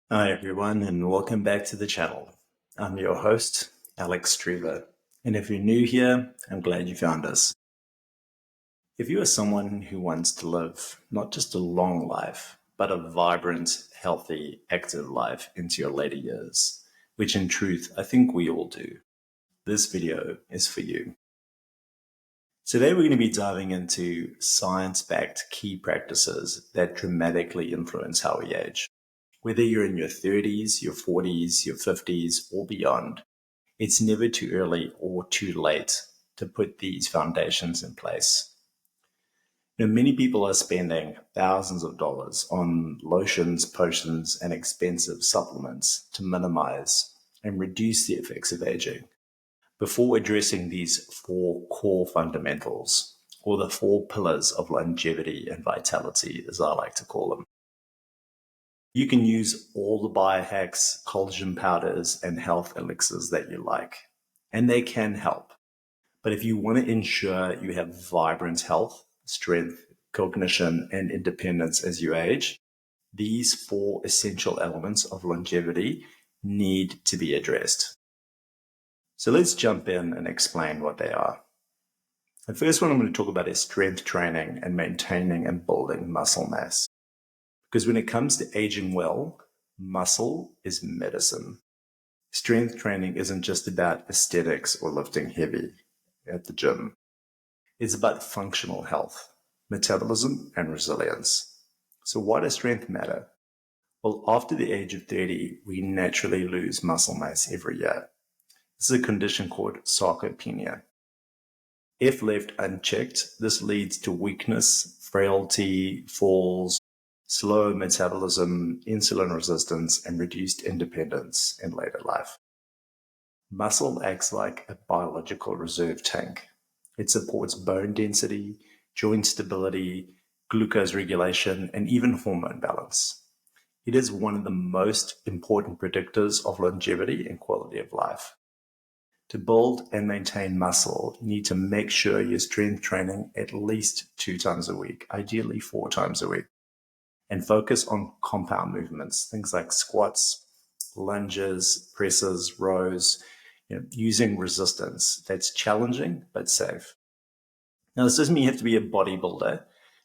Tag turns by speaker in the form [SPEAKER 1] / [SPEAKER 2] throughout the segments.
[SPEAKER 1] Hi everyone and welcome back to the channel. I'm your host, Alex Strever. And if you're new here, I'm glad you found us. If you are someone who wants to live not just a long life, but a vibrant, healthy, active life into your later years, which in truth I think we all do, this video is for you. Today we're going to be diving into science-backed key practices that dramatically influence how we age. Whether you're in your 30s, your 40s, your 50s, or beyond, it's never too early or too late to put these foundations in place. Many people are spending thousands of dollars on lotions, potions, and expensive supplements to minimize and reduce the effects of aging before addressing these four core fundamentals, or the four pillars of longevity and vitality, as I like to call them. You can use all the biohacks, collagen powders, and health elixirs that you like, and they can help. But if you want to ensure you have vibrant health, strength, cognition, and independence as you age, these four essential elements of longevity need to be addressed. So let's jump in and explain what they are. The first one I'm going to talk about is strength training and maintaining and building muscle mass. Because when it comes to aging well, muscle is medicine. Strength training isn't just about aesthetics or lifting heavy at the gym. It's about functional health, metabolism, and resilience. So why does strength matter? Well, after the age of 30, we naturally lose muscle mass every year. This is a condition called sarcopenia. If left unchecked, this leads to weakness, frailty, falls, slow metabolism, insulin resistance, and reduced independence in later life. Muscle acts like a biological reserve tank. It supports bone density, joint stability, glucose regulation, and even hormone balance. It is one of the most important predictors of longevity and quality of life. To build and maintain muscle, you need to make sure you're strength training at least 2 times a week, ideally 4 times a week, and focus on compound movements, things like squats, lunges, presses, rows, using resistance that's challenging but safe. Now, this doesn't mean you have to be a bodybuilder.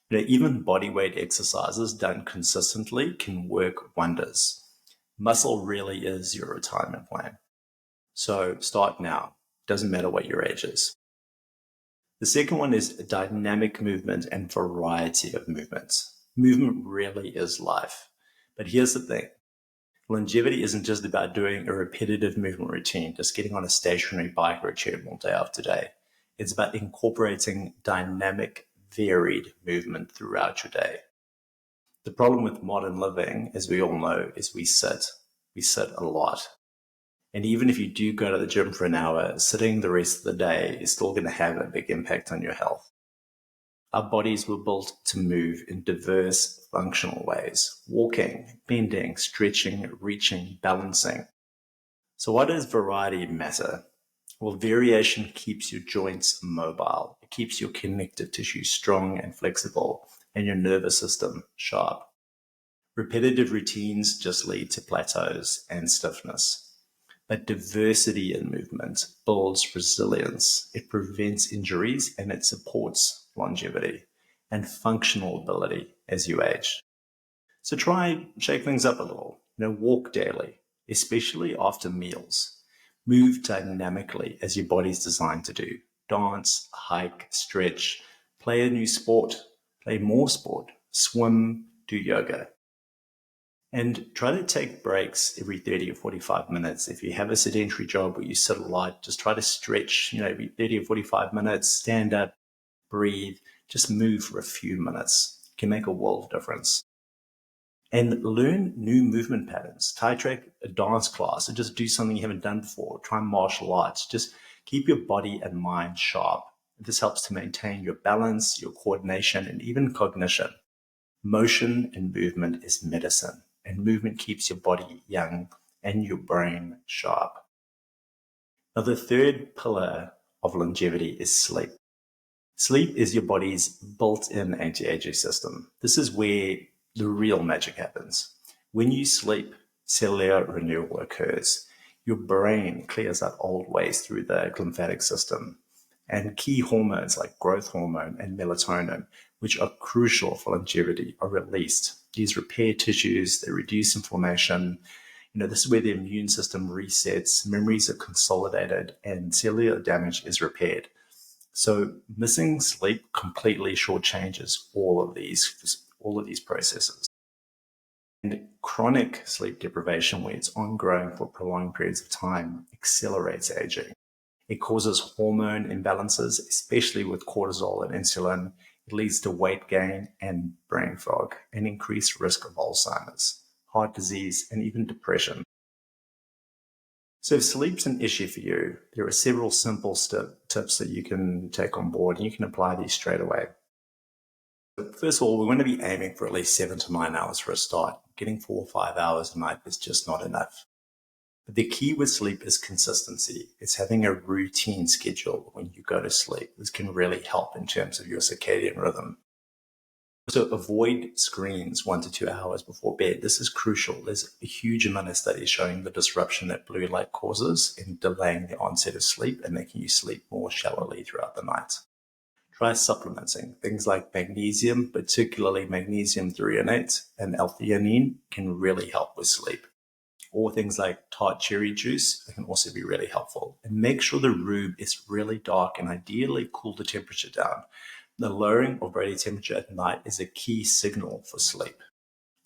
[SPEAKER 1] Even bodyweight exercises done consistently can work wonders. Muscle really is your retirement plan. So start now. Doesn't matter what your age is. The second one is dynamic movement and variety of movements. Movement really is life. But here's the thing. Longevity isn't just about doing a repetitive movement routine, just getting on a stationary bike or a treadmill day after day. It's about incorporating dynamic, varied movement throughout your day. The problem with modern living, as we all know, is we sit. We sit a lot. And even if you do go to the gym for an hour, sitting the rest of the day is still going to have a big impact on your health. Our bodies were built to move in diverse functional ways: walking, bending, stretching, reaching, balancing. So why does variety matter? Well, variation keeps your joints mobile. It keeps your connective tissue strong and flexible, and your nervous system sharp. Repetitive routines just lead to plateaus and stiffness. But diversity in movement builds resilience. It prevents injuries and it supports longevity and functional ability as you age. So try shake things up a little. Walk daily, especially after meals. Move dynamically as your body's designed to do. Dance, hike, stretch, play a new sport, play more sport, swim, do yoga. And try to take breaks every 30 or 45 minutes. If you have a sedentary job where you sit a lot, just try to stretch, every 30 or 45 minutes, stand up, breathe, just move for a few minutes. It can make a world of difference. And learn new movement patterns. Titrate a dance class or just do something you haven't done before. Try martial arts. Just keep your body and mind sharp. This helps to maintain your balance, your coordination, and even cognition. Motion and movement is medicine, and movement keeps your body young and your brain sharp. Now, the third pillar of longevity is sleep. Sleep is your body's built-in anti-aging system. This is where the real magic happens. When you sleep, cellular renewal occurs. Your brain clears out old waste through the lymphatic system. And key hormones like growth hormone and melatonin, which are crucial for longevity, are released. These repair tissues, they reduce inflammation. This is where the immune system resets, memories are consolidated, and cellular damage is repaired. So missing sleep completely shortchanges all of these processes. And chronic sleep deprivation, where it's ongoing for prolonged periods of time, accelerates aging. It causes hormone imbalances, especially with cortisol and insulin. It leads to weight gain and brain fog, and increased risk of Alzheimer's, heart disease, and even depression. So if sleep's an issue for you, there are several simple tips that you can take on board, and you can apply these straight away. First of all, we're going to be aiming for at least 7 to 9 hours for a start. Getting 4 or 5 hours a night is just not enough. But the key with sleep is consistency. It's having a routine schedule when you go to sleep. This can really help in terms of your circadian rhythm. So avoid screens 1 to 2 hours before bed. This is crucial. There's a huge amount of studies showing the disruption that blue light causes in delaying the onset of sleep and making you sleep more shallowly throughout the night. Try supplementing. Things like magnesium, particularly magnesium threonate and L-theanine, can really help with sleep. Or things like tart cherry juice can also be really helpful. And make sure the room is really dark and ideally cool the temperature down. The lowering of body temperature at night is a key signal for sleep.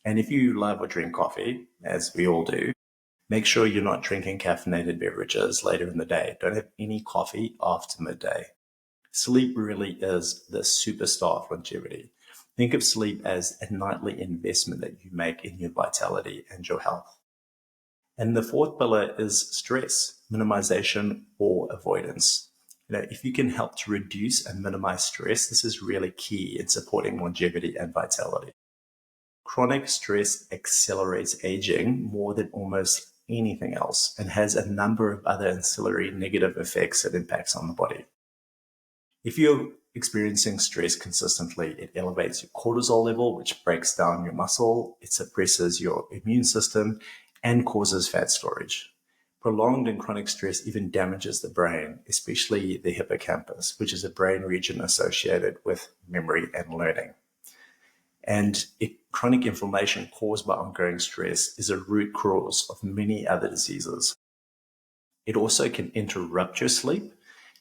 [SPEAKER 1] And if you love or drink coffee, as we all do, make sure you're not drinking caffeinated beverages later in the day. Don't have any coffee after midday. Sleep really is the superstar of longevity. Think of sleep as a nightly investment that you make in your vitality and your health. And the fourth pillar is stress, minimization or avoidance. If you can help to reduce and minimize stress, this is really key in supporting longevity and vitality. Chronic stress accelerates aging more than almost anything else and has a number of other ancillary negative effects it impacts on the body. If you're experiencing stress consistently, it elevates your cortisol level, which breaks down your muscle, it suppresses your immune system, and causes fat storage. Prolonged and chronic stress even damages the brain, especially the hippocampus, which is a brain region associated with memory and learning. And chronic inflammation caused by ongoing stress is a root cause of many other diseases. It also can interrupt your sleep,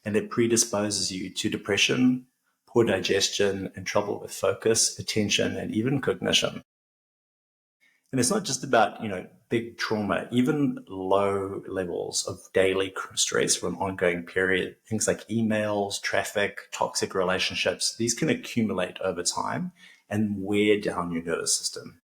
[SPEAKER 1] and it predisposes you to depression, poor digestion, and trouble with focus, attention, and even cognition. And it's not just about, big trauma, even low levels of daily stress for an ongoing period, things like emails, traffic, toxic relationships, these can accumulate over time and wear down your nervous system.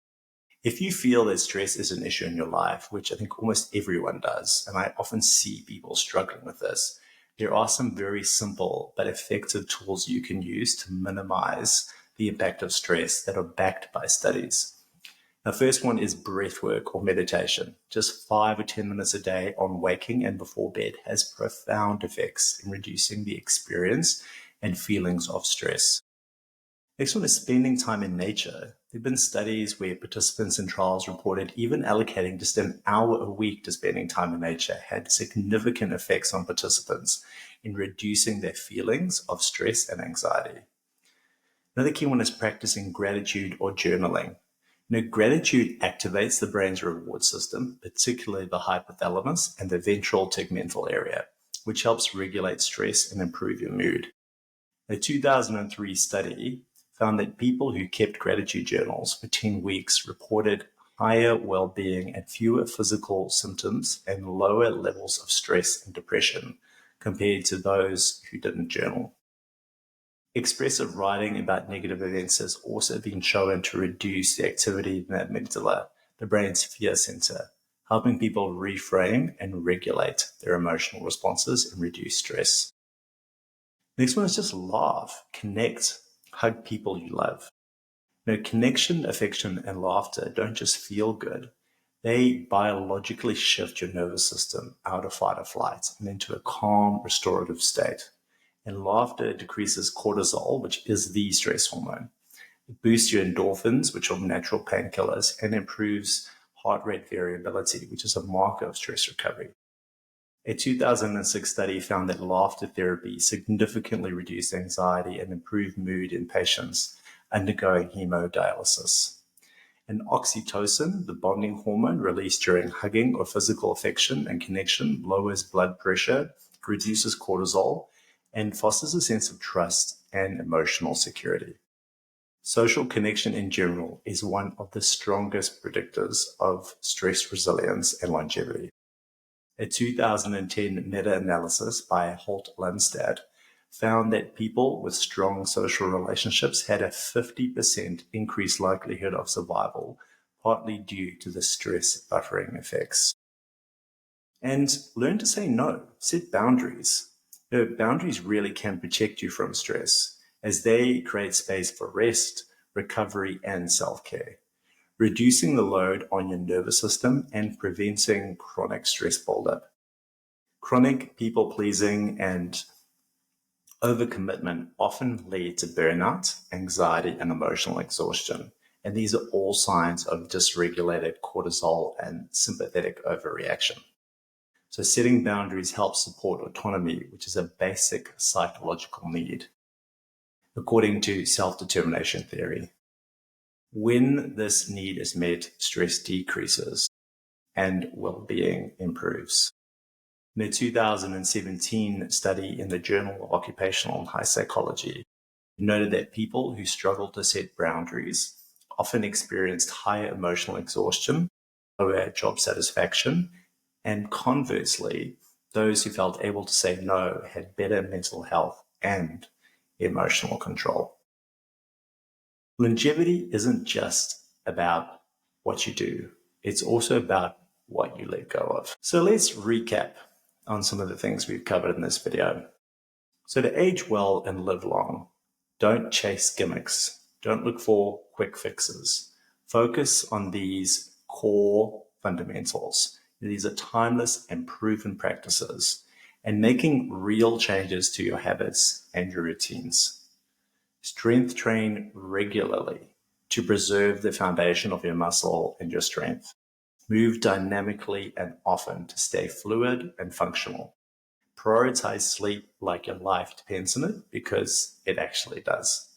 [SPEAKER 1] If you feel that stress is an issue in your life, which I think almost everyone does, and I often see people struggling with this, there are some very simple but effective tools you can use to minimize the impact of stress that are backed by studies. The first one is breath work or meditation. Just 5 or 10 minutes a day on waking and before bed has profound effects in reducing the experience and feelings of stress. Next one is spending time in nature. There have been studies where participants in trials reported even allocating just an hour a week to spending time in nature had significant effects on participants in reducing their feelings of stress and anxiety. Another key one is practicing gratitude or journaling. Gratitude activates the brain's reward system, particularly the hypothalamus and the ventral tegmental area, which helps regulate stress and improve your mood. A 2003 study found that people who kept gratitude journals for 10 weeks reported higher well-being and fewer physical symptoms and lower levels of stress and depression compared to those who didn't journal. Expressive writing about negative events has also been shown to reduce the activity in the amygdala, the brain's fear center, helping people reframe and regulate their emotional responses and reduce stress. Next one is just laugh, connect, hug people you love. Connection, affection, and laughter don't just feel good. They biologically shift your nervous system out of fight or flight and into a calm, restorative state. And laughter decreases cortisol, which is the stress hormone. It boosts your endorphins, which are natural painkillers, and improves heart rate variability, which is a marker of stress recovery. A 2006 study found that laughter therapy significantly reduced anxiety and improved mood in patients undergoing hemodialysis. And oxytocin, the bonding hormone released during hugging or physical affection and connection, lowers blood pressure, reduces cortisol, and fosters a sense of trust and emotional security. Social connection in general is one of the strongest predictors of stress resilience and longevity. A 2010 meta-analysis by Holt-Lundstad found that people with strong social relationships had a 50% increased likelihood of survival, partly due to the stress buffering effects. And learn to say no, set boundaries. Boundaries really can protect you from stress, as they create space for rest, recovery, and self-care, reducing the load on your nervous system and preventing chronic stress buildup. Chronic people-pleasing and overcommitment often lead to burnout, anxiety, and emotional exhaustion. And these are all signs of dysregulated cortisol and sympathetic overreaction. So setting boundaries helps support autonomy, which is a basic psychological need, according to self-determination theory. When this need is met, stress decreases and well-being improves. In a 2017 study in the Journal of Occupational and High Psychology, noted that people who struggled to set boundaries often experienced higher emotional exhaustion, lower job satisfaction, and conversely, those who felt able to say no had better mental health and emotional control. Longevity isn't just about what you do, it's also about what you let go of. So let's recap on some of the things we've covered in this video. So to age well and live long, don't chase gimmicks. Don't look for quick fixes. Focus on these core fundamentals. These are timeless and proven practices, and making real changes to your habits and your routines. Strength train regularly to preserve the foundation of your muscle and your strength. Move dynamically and often to stay fluid and functional. Prioritize sleep like your life depends on it, because it actually does.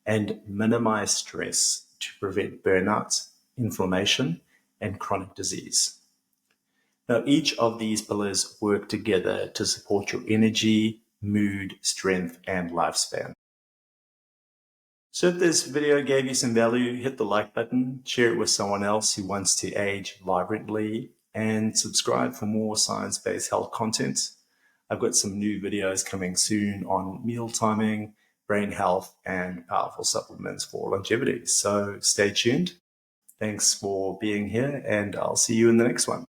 [SPEAKER 1] And minimize stress to prevent burnout, inflammation, and chronic disease. Now, each of these pillars work together to support your energy, mood, strength, and lifespan. So if this video gave you some value, hit the like button, share it with someone else who wants to age vibrantly, and subscribe for more science-based health content. I've got some new videos coming soon on meal timing, brain health, and powerful supplements for longevity. So stay tuned. Thanks for being here, and I'll see you in the next one.